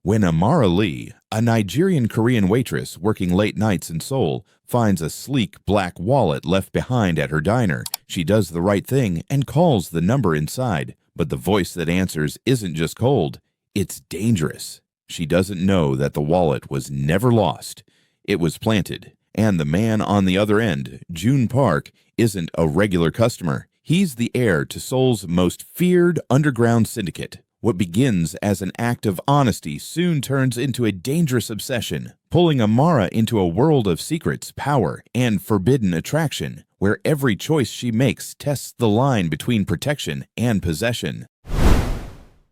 When Amara Lee, a Nigerian-Korean waitress working late nights in Seoul, finds a sleek black wallet left behind at her diner, she does the right thing and calls the number inside. But the voice that answers isn't just cold, it's dangerous. She doesn't know that the wallet was never lost. It was planted, and the man on the other end, Joon Park, isn't a regular customer. He's the heir to Seoul's most feared underground syndicate. What begins as an act of honesty soon turns into a dangerous obsession, pulling Amara into a world of secrets, power, and forbidden attraction, where every choice she makes tests the line between protection and possession.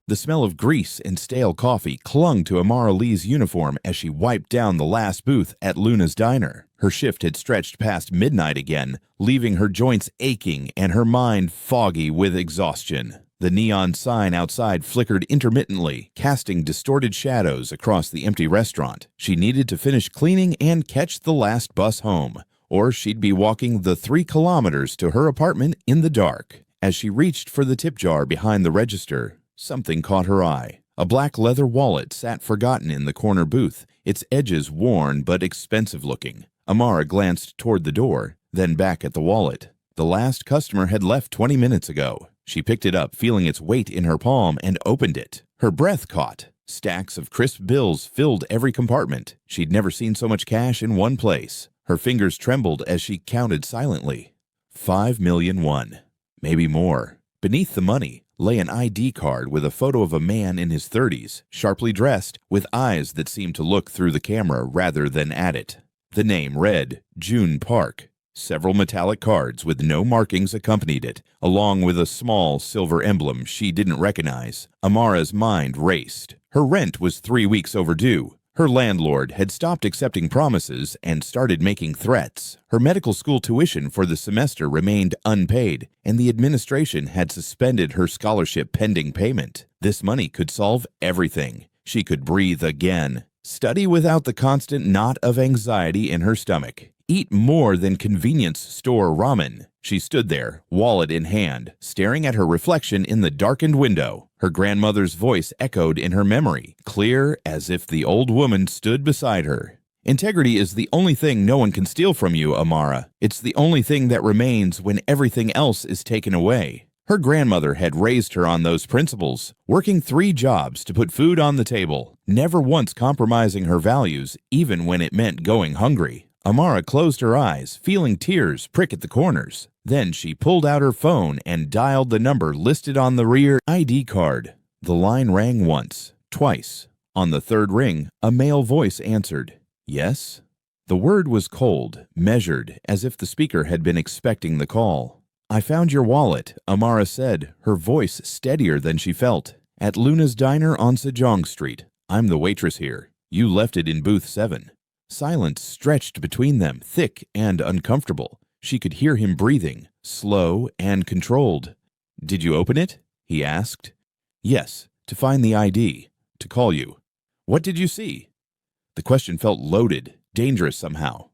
The smell of grease and stale coffee clung to Amara Lee's uniform as she wiped down the last booth at Luna's diner. Her shift had stretched past midnight again, leaving her joints aching and her mind foggy with exhaustion. The neon sign outside flickered intermittently, casting distorted shadows across the empty restaurant. She needed to finish cleaning and catch the last bus home, or she'd be walking the 3 kilometers to her apartment in the dark. As she reached for the tip jar behind the register, something caught her eye. A black leather wallet sat forgotten in the corner booth, its edges worn but expensive-looking. Amara glanced toward the door, then back at the wallet. The last customer had left 20 minutes ago. She picked it up, feeling its weight in her palm, and opened it. Her breath caught. Stacks of crisp bills filled every compartment. She'd never seen so much cash in one place. Her fingers trembled as she counted silently. 5,000,001. Maybe more. Beneath the money lay an ID card with a photo of a man in his 30s, sharply dressed, with eyes that seemed to look through the camera rather than at it. The name read Joon Park. Several metallic cards with no markings accompanied it, along with a small silver emblem she didn't recognize. Amara's mind raced. Her rent was 3 weeks overdue. Her landlord had stopped accepting promises and started making threats. Her medical school tuition for the semester remained unpaid, and the administration had suspended her scholarship pending payment. This money could solve everything. She could breathe again. Study without the constant knot of anxiety in her stomach. Eat more than convenience store ramen. She stood there, wallet in hand, staring at her reflection in the darkened window. Her grandmother's voice echoed in her memory, clear as if the old woman stood beside her. Integrity is the only thing no one can steal from you, Amara. It's the only thing that remains when everything else is taken away. Her grandmother had raised her on those principles, working 3 jobs to put food on the table, never once compromising her values, even when it meant going hungry. Amara closed her eyes, feeling tears prick at the corners. Then she pulled out her phone and dialed the number listed on the rear ID card. The line rang once, twice. On the 3rd ring, a male voice answered, "Yes?" The word was cold, measured, as if the speaker had been expecting the call. "I found your wallet," Amara said, her voice steadier than she felt. "At Luna's diner on Sejong Street. I'm the waitress here. You left it in booth 7. Silence stretched between them, thick and uncomfortable. She could hear him breathing, slow and controlled. "Did you open it?" he asked. "Yes, to find the ID, to call you." "What did you see?" The question felt loaded, dangerous somehow.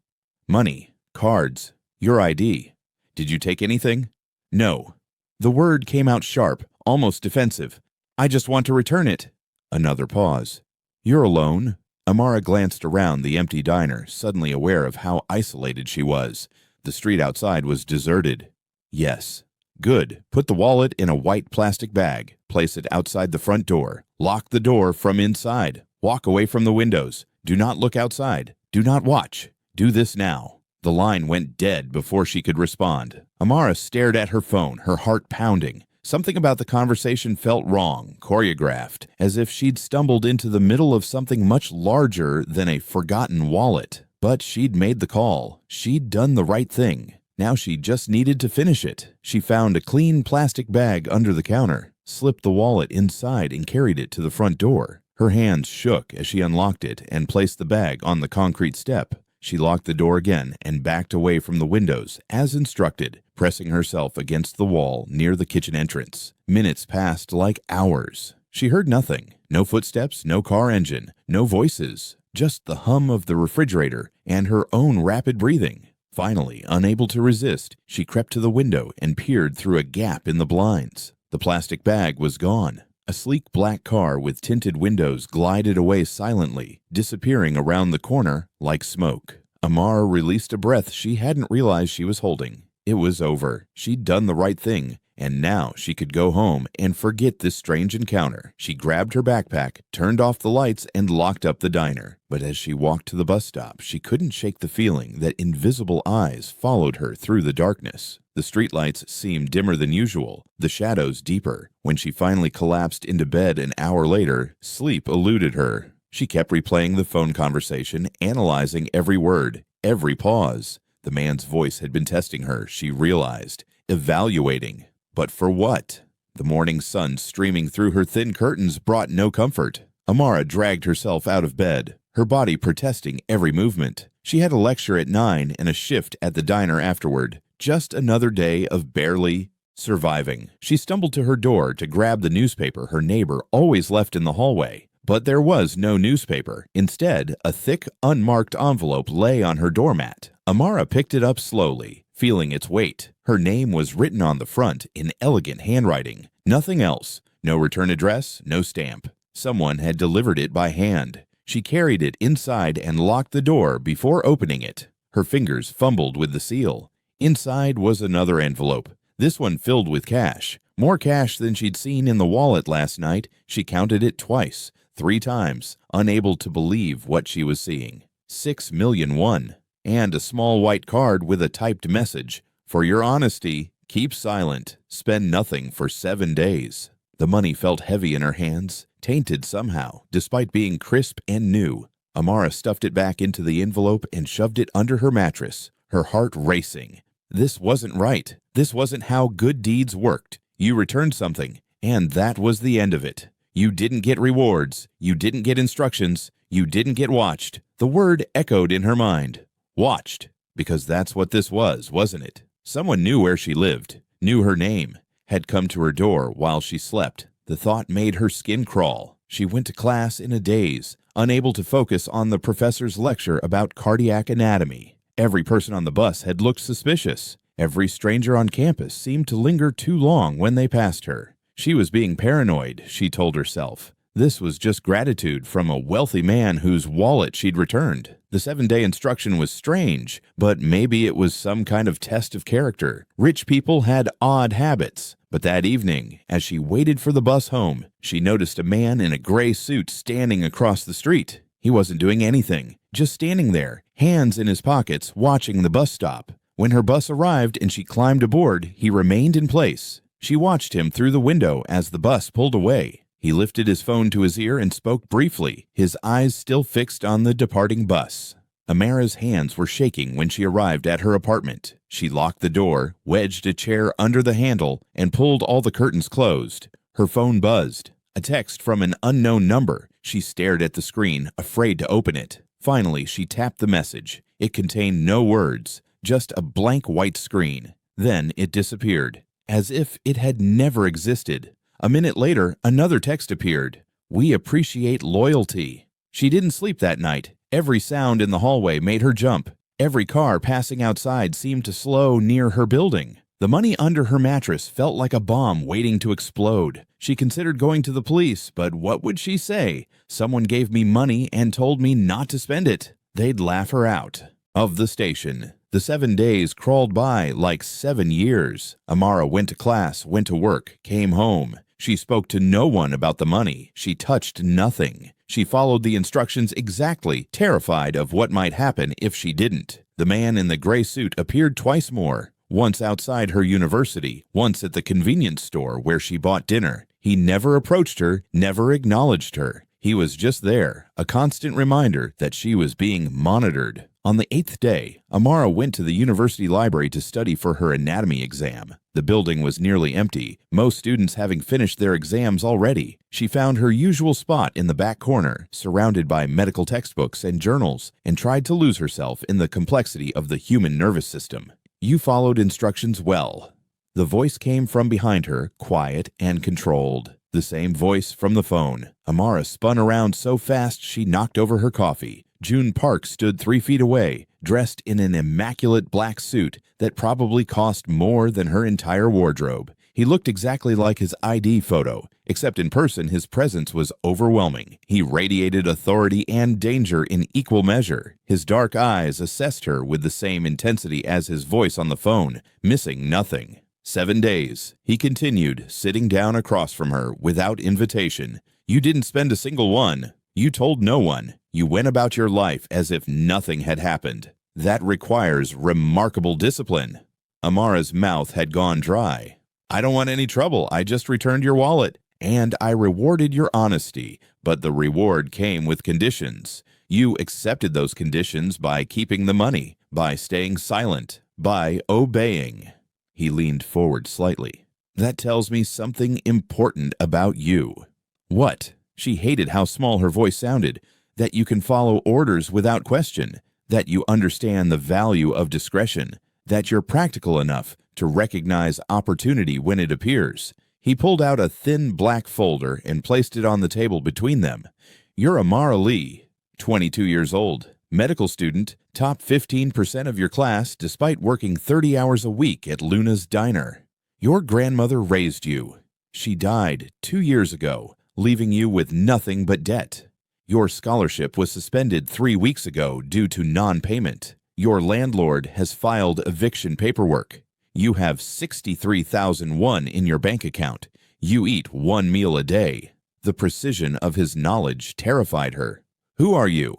"Money, cards, your ID. Did you take anything?" "No." The word came out sharp, almost defensive. "I just want to return it." Another pause. "You're alone?" Amara glanced around the empty diner, suddenly aware of how isolated she was. The street outside was deserted. "Yes." "Good. Put the wallet in a white plastic bag. Place it outside the front door. Lock the door from inside. Walk away from the windows. Do not look outside. Do not watch. Do this now." The line went dead before she could respond. Amara stared at her phone, her heart pounding. Something about the conversation felt wrong, choreographed, as if she'd stumbled into the middle of something much larger than a forgotten wallet. But she'd made the call. She'd done the right thing. Now she just needed to finish it. She found a clean plastic bag under the counter, slipped the wallet inside and carried it to the front door. Her hands shook as she unlocked it and placed the bag on the concrete step. She locked the door again and backed away from the windows, as instructed, pressing herself against the wall near the kitchen entrance. Minutes passed like hours. She heard nothing. No footsteps, no car engine, no voices. Just the hum of the refrigerator and her own rapid breathing. Finally, unable to resist, she crept to the window and peered through a gap in the blinds. The plastic bag was gone. A sleek black car with tinted windows glided away silently, disappearing around the corner like smoke. Amara released a breath she hadn't realized she was holding. It was over. She'd done the right thing, and now she could go home and forget this strange encounter. She grabbed her backpack, turned off the lights, and locked up the diner. But as she walked to the bus stop, she couldn't shake the feeling that invisible eyes followed her through the darkness. The streetlights seemed dimmer than usual, the shadows deeper. When she finally collapsed into bed an hour later, sleep eluded her. She kept replaying the phone conversation, analyzing every word, every pause. The man's voice had been testing her, she realized, evaluating. But for what? The morning sun streaming through her thin curtains brought no comfort. Amara dragged herself out of bed, her body protesting every movement. She had a lecture at 9 and a shift at the diner afterward. Just another day of barely surviving. She stumbled to her door to grab the newspaper her neighbor always left in the hallway. But there was no newspaper. Instead, a thick, unmarked envelope lay on her doormat. Amara picked it up slowly, feeling its weight. Her name was written on the front in elegant handwriting. Nothing else. No return address, no stamp. Someone had delivered it by hand. She carried it inside and locked the door before opening it. Her fingers fumbled with the seal. Inside was another envelope, this one filled with cash. More cash than she'd seen in the wallet last night. She counted it twice, 3 times, unable to believe what she was seeing. 6 million won. And a small white card with a typed message. For your honesty, keep silent. Spend nothing for 7 days. The money felt heavy in her hands, tainted somehow, despite being crisp and new. Amara stuffed it back into the envelope and shoved it under her mattress, her heart racing. This wasn't right. This wasn't how good deeds worked. You returned something, and that was the end of it. You didn't get rewards. You didn't get instructions. You didn't get watched. The word echoed in her mind. Watched. Because that's what this was, wasn't it? Someone knew where she lived, knew her name, had come to her door while she slept. The thought made her skin crawl. She went to class in a daze, unable to focus on the professor's lecture about cardiac anatomy. Every person on the bus had looked suspicious. Every stranger on campus seemed to linger too long when they passed her. She was being paranoid, she told herself. This was just gratitude from a wealthy man whose wallet she'd returned. The 7-day instruction was strange, but maybe it was some kind of test of character. Rich people had odd habits. But that evening, as she waited for the bus home, she noticed a man in a gray suit standing across the street. He wasn't doing anything, just standing there, hands in his pockets, watching the bus stop. When her bus arrived and she climbed aboard, he remained in place. She watched him through the window as the bus pulled away. He lifted his phone to his ear and spoke briefly, his eyes still fixed on the departing bus. Amara's hands were shaking when she arrived at her apartment. She locked the door, wedged a chair under the handle, and pulled all the curtains closed. Her phone buzzed. A text from an unknown number. She stared at the screen, afraid to open it. Finally, she tapped the message. It contained no words, just a blank white screen. Then it disappeared, as if it had never existed. A minute later, another text appeared. We appreciate loyalty. She didn't sleep that night. Every sound in the hallway made her jump. Every car passing outside seemed to slow near her building. The money under her mattress felt like a bomb waiting to explode. She considered going to the police, but what would she say? Someone gave me money and told me not to spend it. They'd laugh her out. Of the station. The 7 days crawled by like 7 years. Amara went to class, went to work, came home. She spoke to no one about the money. She touched nothing. She followed the instructions exactly, terrified of what might happen if she didn't. The man in the gray suit appeared twice more. Once outside her university, once at the convenience store where she bought dinner. He never approached her, never acknowledged her. He was just there, a constant reminder that she was being monitored. On the 8th day, Amara went to the university library to study for her anatomy exam. The building was nearly empty, most students having finished their exams already. She found her usual spot in the back corner, surrounded by medical textbooks and journals, and tried to lose herself in the complexity of the human nervous system. You followed instructions well. The voice came from behind her, quiet and controlled. The same voice from the phone. Amara spun around so fast she knocked over her coffee. Joon Park stood 3 feet away, dressed in an immaculate black suit that probably cost more than her entire wardrobe. He looked exactly like his ID photo, except in person his presence was overwhelming. He radiated authority and danger in equal measure. His dark eyes assessed her with the same intensity as his voice on the phone, missing nothing. 7 days, he continued, sitting down across from her without invitation. You didn't spend a single one. You told no one. You went about your life as if nothing had happened. That requires remarkable discipline. Amara's mouth had gone dry. I don't want any trouble. I just returned your wallet. And I rewarded your honesty, but the reward came with conditions. You accepted those conditions by keeping the money, by staying silent, by obeying. He leaned forward slightly. That tells me something important about you. What? She hated how small her voice sounded. That you can follow orders without question. That you understand the value of discretion. That you're practical enough to recognize opportunity when it appears. He pulled out a thin black folder and placed it on the table between them. You're Amara Lee, 22 years old, medical student, top 15% of your class despite working 30 hours a week at Luna's Diner. Your grandmother raised you. She died 2 years ago, leaving you with nothing but debt. Your scholarship was suspended 3 weeks ago due to non-payment. Your landlord has filed eviction paperwork. You have 63,001 in your bank account. You eat 1 meal a day. The precision of his knowledge terrified her. Who are you?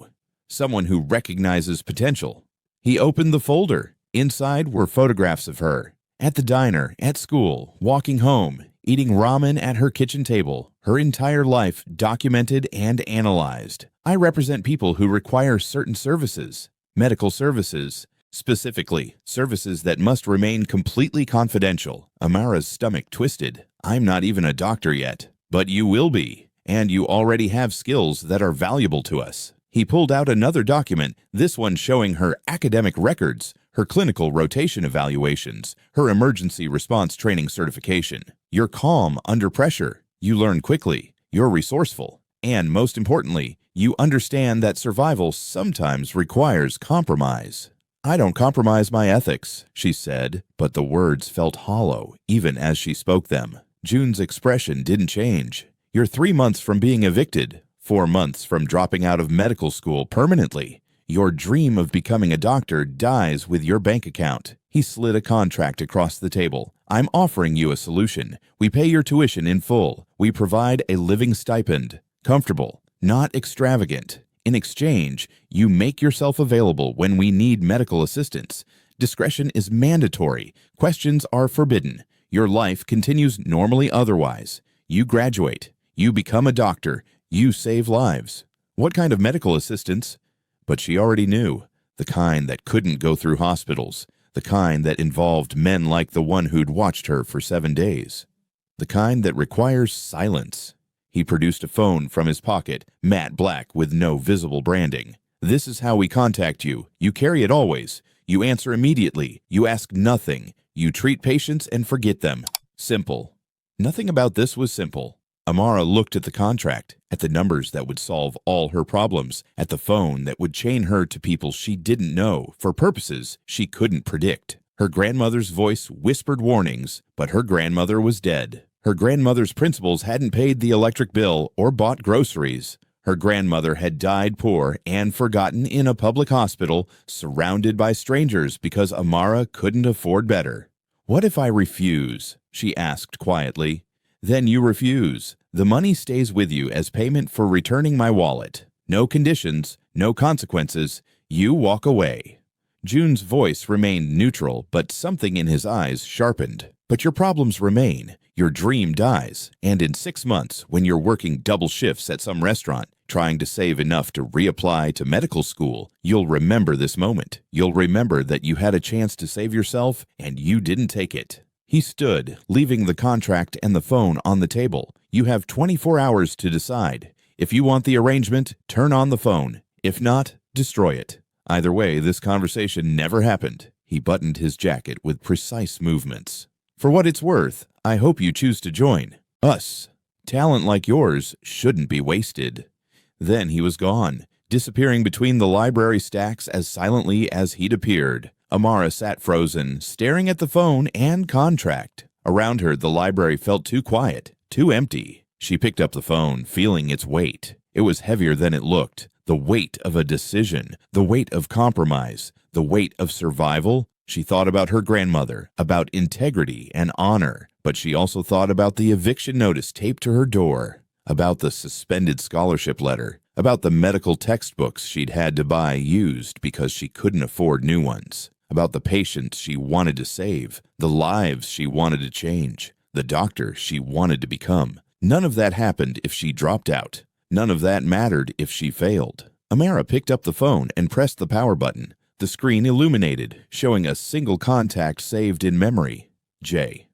Someone who recognizes potential. He opened the folder. Inside were photographs of her. At the diner, at school, walking home, eating ramen at her kitchen table, her entire life documented and analyzed. I represent people who require certain services, medical services, specifically services that must remain completely confidential. Amara's stomach twisted. I'm not even a doctor yet, but you will be, and you already have skills that are valuable to us. He pulled out another document, this one showing her academic records, her clinical rotation evaluations, her emergency response training certification. You're calm under pressure. You learn quickly. You're resourceful. And most importantly, you understand that survival sometimes requires compromise. I don't compromise my ethics, she said, but the words felt hollow even as she spoke them. June's expression didn't change. You're 3 months from being evicted, 4 months from dropping out of medical school permanently. Your dream of becoming a doctor dies with your bank account. He slid a contract across the table. I'm offering you a solution. We pay your tuition in full. We provide a living stipend. Comfortable, not extravagant. In exchange, you make yourself available when we need medical assistance. Discretion is mandatory. Questions are forbidden. Your life continues normally otherwise. You graduate. You become a doctor. You save lives. What kind of medical assistance? But she already knew. The kind that couldn't go through hospitals. The kind that involved men like the one who'd watched her for 7 days. The kind that requires silence. He produced a phone from his pocket, matte black with no visible branding. This is how we contact you. You carry it always. You answer immediately. You ask nothing. You treat patients and forget them. Simple. Nothing about this was simple. Amara looked at the contract, at the numbers that would solve all her problems, at the phone that would chain her to people she didn't know for purposes she couldn't predict. Her grandmother's voice whispered warnings, but her grandmother was dead. Her grandmother's principals hadn't paid the electric bill or bought groceries. Her grandmother had died poor and forgotten in a public hospital, surrounded by strangers because Amara couldn't afford better. What if I refuse? She asked quietly. Then you refuse. The money stays with you as payment for returning my wallet. No conditions, no consequences. You walk away. June's voice remained neutral, but something in his eyes sharpened. But your problems remain. Your dream dies. And in 6 months, when you're working double shifts at some restaurant, trying to save enough to reapply to medical school, you'll remember this moment. You'll remember that you had a chance to save yourself and you didn't take it. He stood, leaving the contract and the phone on the table. You have 24 hours to decide. If you want the arrangement, turn on the phone. If not, destroy it. Either way, this conversation never happened. He buttoned his jacket with precise movements. For what it's worth, I hope you choose to join us. Talent like yours shouldn't be wasted. Then he was gone, disappearing between the library stacks as silently as he'd appeared. Amara sat frozen, staring at the phone and contract. Around her, the library felt too quiet, too empty. She picked up the phone, feeling its weight. It was heavier than it looked. The weight of a decision, the weight of compromise, the weight of survival. She thought about her grandmother, about integrity and honor, but she also thought about the eviction notice taped to her door, about the suspended scholarship letter, about the medical textbooks she'd had to buy used because she couldn't afford new ones, about the patients she wanted to save, the lives she wanted to change, the doctor she wanted to become. None of that happened if she dropped out. None of that mattered if she failed. Amara picked up the phone and pressed the power button. The screen illuminated, showing a single contact saved in memory. Jay.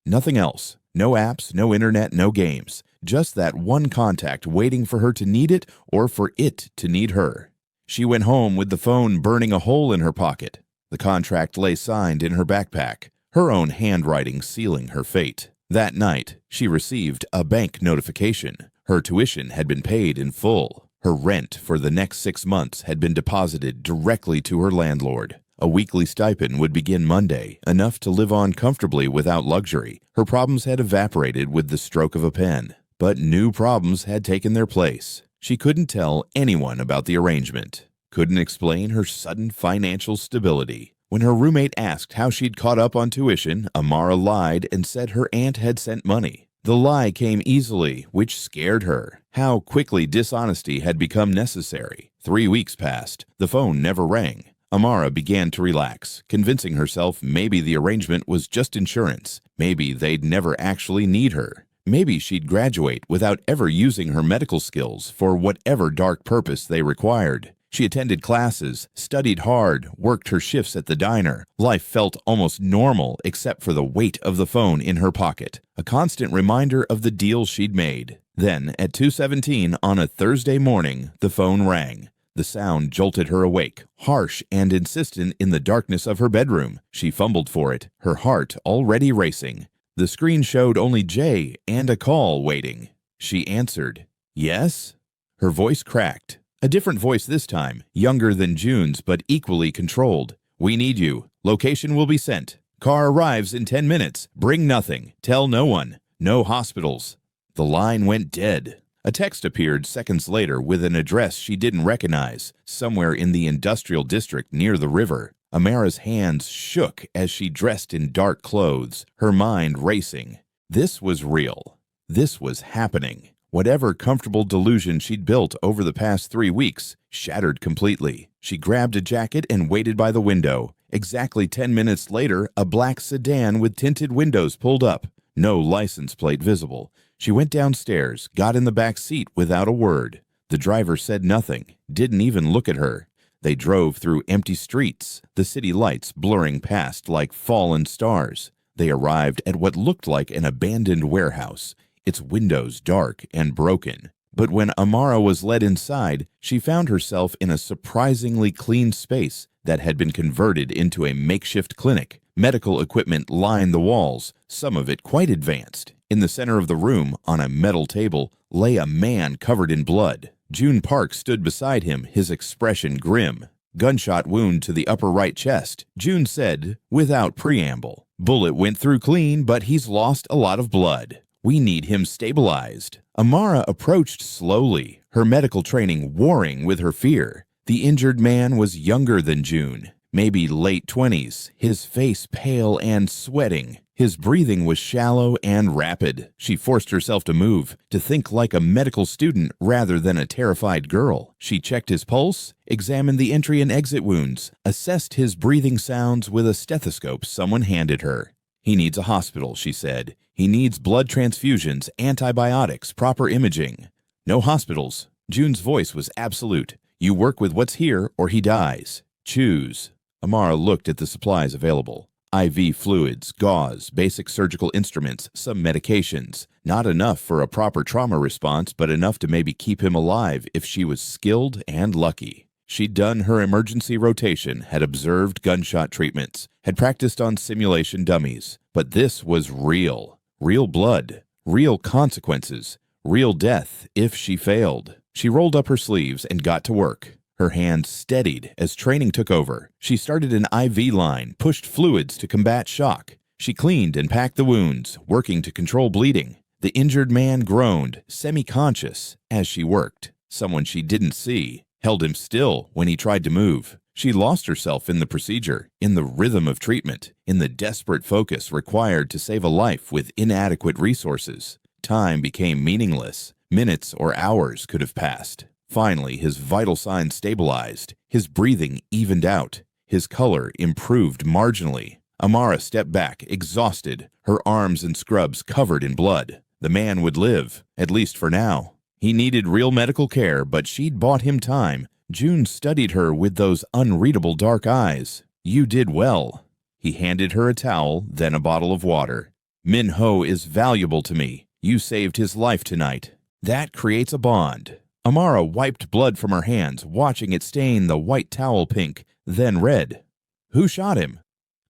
Nothing else. No apps, no internet, no games. Just that one contact waiting for her to need it or for it to need her. She went home with the phone burning a hole in her pocket. The contract lay signed in her backpack, her own handwriting sealing her fate. That night, she received a bank notification. Her tuition had been paid in full. Her rent for the next 6 months had been deposited directly to her landlord. A weekly stipend would begin Monday, enough to live on comfortably without luxury. Her problems had evaporated with the stroke of a pen, but new problems had taken their place. She couldn't tell anyone about the arrangement, couldn't explain her sudden financial stability. When her roommate asked how she'd caught up on tuition, Amara lied and said her aunt had sent money. The lie came easily, which scared her. How quickly dishonesty had become necessary. 3 weeks passed. The phone never rang. Amara began to relax, convincing herself maybe the arrangement was just insurance. Maybe they'd never actually need her. Maybe she'd graduate without ever using her medical skills for whatever dark purpose they required. She attended classes, studied hard, worked her shifts at the diner. Life felt almost normal except for the weight of the phone in her pocket, a constant reminder of the deal she'd made. Then, at 2:17 on a Thursday morning, the phone rang. The sound jolted her awake, harsh and insistent in the darkness of her bedroom. She fumbled for it, her heart already racing. The screen showed only Jay and a call waiting. She answered. Yes? Her voice cracked. A different voice this time, younger than June's but equally controlled. We need you. Location will be sent. Car arrives in 10 minutes. Bring nothing. Tell no one. No hospitals. The line went dead. A text appeared seconds later with an address she didn't recognize, somewhere in the industrial district near the river. Amara's hands shook as she dressed in dark clothes, her mind racing. This was real. This was happening. Whatever comfortable delusion she'd built over the past 3 weeks shattered completely. She grabbed a jacket and waited by the window. Exactly 10 minutes later, a black sedan with tinted windows pulled up. No license plate visible. She went downstairs, got in the back seat without a word. The driver said nothing, didn't even look at her. They drove through empty streets, the city lights blurring past like fallen stars. They arrived at what looked like an abandoned warehouse, its windows dark and broken. But when Amara was led inside, she found herself in a surprisingly clean space that had been converted into a makeshift clinic. Medical equipment lined the walls, some of it quite advanced. In the center of the room, on a metal table, lay a man covered in blood. Joon Park stood beside him, his expression grim. Gunshot wound to the upper right chest. Joon said, without preamble, bullet went through clean, but he's lost a lot of blood. We need him stabilized. Amara approached slowly, her medical training warring with her fear. The injured man was younger than Joon, maybe late 20s, his face pale and sweating. His breathing was shallow and rapid. She forced herself to move, to think like a medical student rather than a terrified girl. She checked his pulse, examined the entry and exit wounds, assessed his breathing sounds with a stethoscope someone handed her. He needs a hospital, she said. He needs blood transfusions, antibiotics, proper imaging. No hospitals. June's voice was absolute. You work with what's here or he dies. Choose. Amara looked at the supplies available. IV fluids, gauze, basic surgical instruments, some medications. Not enough for a proper trauma response, but enough to maybe keep him alive if she was skilled and lucky. She'd done her emergency rotation, had observed gunshot treatments, had practiced on simulation dummies. But this was real. Real blood, real consequences, real death if she failed. She rolled up her sleeves and got to work. Her hands steadied as training took over. She started an IV line, pushed fluids to combat shock. She cleaned and packed the wounds, working to control bleeding. The injured man groaned, semi-conscious, as she worked. Someone she didn't see held him still when he tried to move. She lost herself in the procedure, in the rhythm of treatment, in the desperate focus required to save a life with inadequate resources. Time became meaningless. Minutes or hours could have passed. Finally, his vital signs stabilized. His breathing evened out. His color improved marginally. Amara stepped back, exhausted, her arms and scrubs covered in blood. The man would live, at least for now. He needed real medical care, but she'd bought him time. Joon studied her with those unreadable dark eyes. "You did well." He handed her a towel, then a bottle of water. "Min Ho is valuable to me. You saved his life tonight. That creates a bond." Amara wiped blood from her hands, watching it stain the white towel pink, then red. "Who shot him?"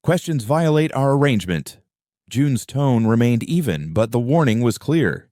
"Questions violate our arrangement." Joon's tone remained even, but the warning was clear.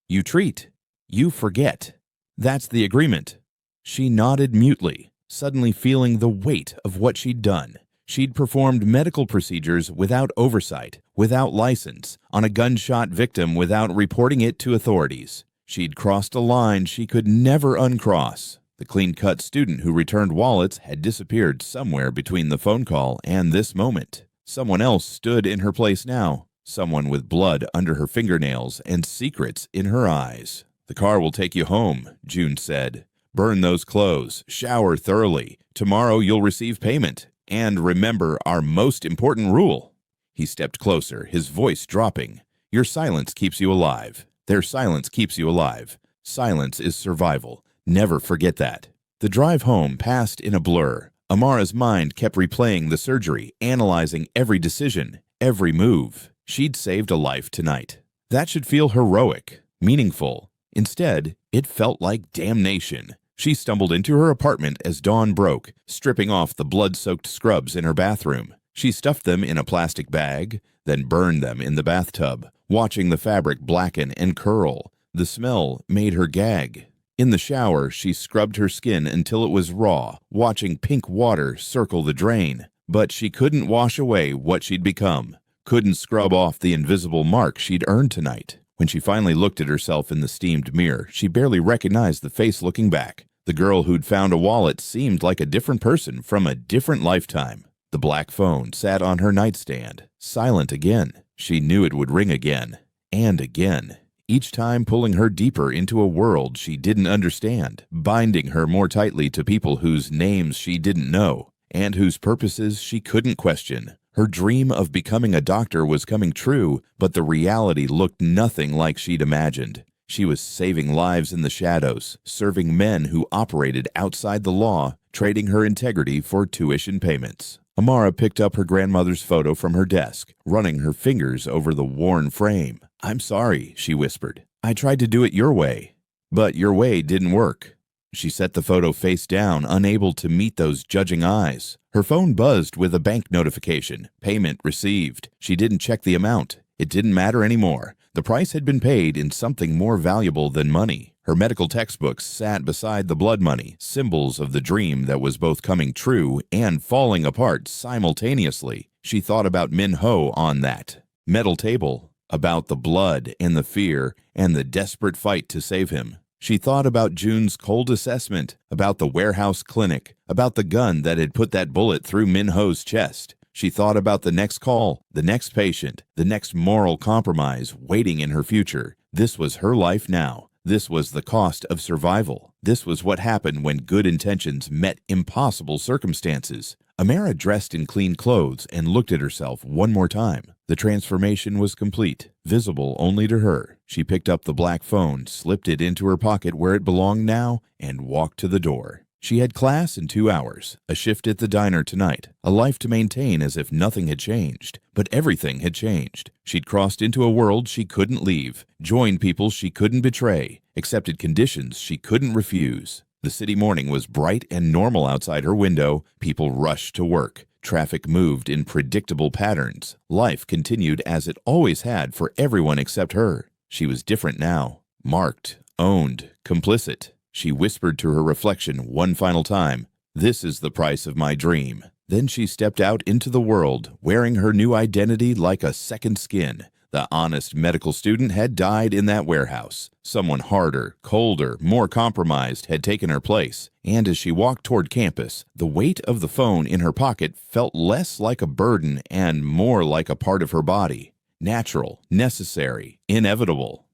"You treat. You forget. That's the agreement." She nodded mutely, suddenly feeling the weight of what she'd done. She'd performed medical procedures without oversight, without license, on a gunshot victim without reporting it to authorities. She'd crossed a line she could never uncross. The clean-cut student who returned wallets had disappeared somewhere between the phone call and this moment. Someone else stood in her place now, someone with blood under her fingernails and secrets in her eyes. "The car will take you home," Joon said. "Burn those clothes, shower thoroughly. Tomorrow you'll receive payment. And remember our most important rule." He stepped closer, his voice dropping. "Your silence keeps you alive. Their silence keeps you alive. Silence is survival. Never forget that." The drive home passed in a blur. Amara's mind kept replaying the surgery, analyzing every decision, every move. She'd saved a life tonight. That should feel heroic, meaningful. Instead, it felt like damnation. She stumbled into her apartment as dawn broke, stripping off the blood-soaked scrubs in her bathroom. She stuffed them in a plastic bag, then burned them in the bathtub, watching the fabric blacken and curl. The smell made her gag. In the shower, she scrubbed her skin until it was raw, watching pink water circle the drain. But she couldn't wash away what she'd become, couldn't scrub off the invisible mark she'd earned tonight. When she finally looked at herself in the steamed mirror, she barely recognized the face looking back. The girl who'd found a wallet seemed like a different person from a different lifetime. The black phone sat on her nightstand, silent again. She knew it would ring again, and again, each time pulling her deeper into a world she didn't understand, binding her more tightly to people whose names she didn't know, and whose purposes she couldn't question. Her dream of becoming a doctor was coming true, but the reality looked nothing like she'd imagined. She was saving lives in the shadows, serving men who operated outside the law, trading her integrity for tuition payments. Amara picked up her grandmother's photo from her desk, running her fingers over the worn frame. "I'm sorry," she whispered. "I tried to do it your way." "But your way didn't work." She set the photo face down, unable to meet those judging eyes. Her phone buzzed with a bank notification. Payment received. She didn't check the amount. It didn't matter anymore. The price had been paid in something more valuable than money. Her medical textbooks sat beside the blood money, symbols of the dream that was both coming true and falling apart simultaneously. She thought about Min Ho on that metal table, about the blood and the fear and the desperate fight to save him. She thought about Joon's cold assessment, about the warehouse clinic, about the gun that had put that bullet through Min Ho's chest. She thought about the next call, the next patient, the next moral compromise waiting in her future. This was her life now. This was the cost of survival. This was what happened when good intentions met impossible circumstances. Amara dressed in clean clothes and looked at herself one more time. The transformation was complete, visible only to her. She picked up the black phone, slipped it into her pocket where it belonged now, and walked to the door. She had class in 2 hours, a shift at the diner tonight, a life to maintain as if nothing had changed. But everything had changed. She'd crossed into a world she couldn't leave, joined people she couldn't betray, accepted conditions she couldn't refuse. The city morning was bright and normal outside her window. People rushed to work. Traffic moved in predictable patterns. Life continued as it always had for everyone except her. She was different now, marked, owned, complicit. She whispered to her reflection one final time, "This is the price of my dream. Then she stepped out into the world, wearing her new identity like a second skin. The honest medical student had died in that warehouse. Someone harder, colder, more compromised had taken her place. And as she walked toward campus, the weight of the phone in her pocket felt less like a burden and more like a part of her body. Natural, necessary, inevitable.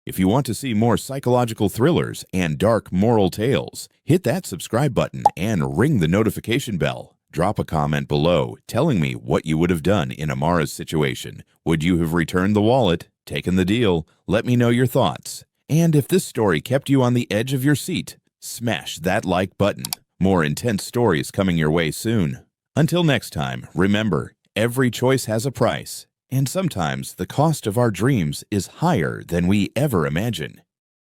If you want to see more psychological thrillers and dark moral tales, hit that subscribe button and ring the notification bell. Drop a comment below telling me what you would have done in Amara's situation. Would you have returned the wallet, taken the deal? Let me know your thoughts. And if this story kept you on the edge of your seat, smash that like button. More intense stories coming your way soon. Until next time, remember, every choice has a price, and sometimes the cost of our dreams is higher than we ever imagine.